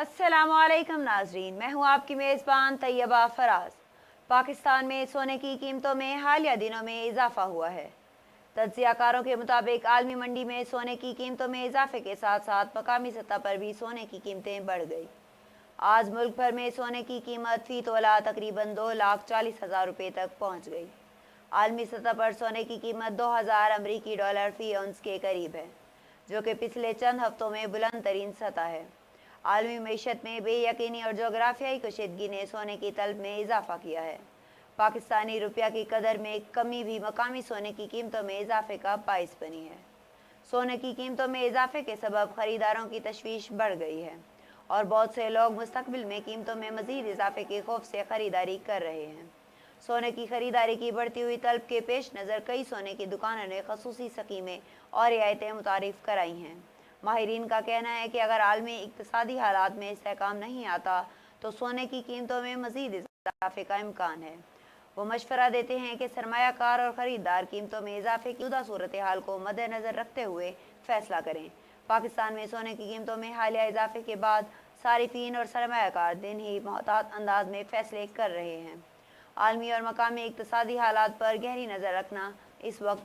अस्सलामुअलैकुम नाजरीन, मैं हूं आपकी मेज़बान तैयबा फराज। पाकिस्तान में सोने की कीमतों में हालिया दिनों में इजाफा हुआ है। तज्जियाकारों के मुताबिक आलमी मंडी में सोने की कीमतों में इजाफे के साथ साथ मकामी सतह पर भी सोने की कीमतें बढ़ गई। आज मुल्क भर में सोने की कीमत फी तोला तकरीबन 2,40,000 रुपये तक पहुँच गई। आलमी सतह पर सोने की कीमत 2,000 अमरीकी डॉलर फी औंस के करीब है, जो कि पिछले चंद हफ्तों में बुलंद तरीन सतह है। आलमी मईशत में बेयकीनी और जोग्राफियाई कशीदगी ने सोने की तलब में इजाफा किया है। पाकिस्तानी रुपया की कदर में कमी भी मकामी सोने की कीमतों में इजाफे का बाइस बनी है। सोने की कीमतों में इजाफे के सबब खरीदारों की तशवीश बढ़ गई है और बहुत से लोग मुस्तकबिल में कीमतों में मजीद इजाफे के खौफ से खरीदारी कर रहे हैं। सोने की खरीदारी की बढ़ती हुई तलब के पेश नज़र कई सोने की दुकानों ने खसूसी स्कीमें और रियायतें मुतारिफ कराई हैं। माहिरीन का कहना है कि अगर आलमी इक्तिसादी हालात में इस्तेहकाम नहीं आता तो सोने की कीमतों में मजीद इजाफे का इम्कान है। वो मशवरा देते हैं कि सरमायाकार और ख़रीदार कीमतों में इजाफे की मौजूदा सूरत हाल को मद्देनज़र रखते हुए फ़ैसला करें। पाकिस्तान में सोने की कीमतों में हालिया इजाफे के बाद सारिफीन और सरमायाकार दिन ही मोहतात अंदाज में फ़ैसले कर रहे हैं। आलमी और मकामी इक्तिसादी हालात पर गहरी नज़र रखना इस वक्त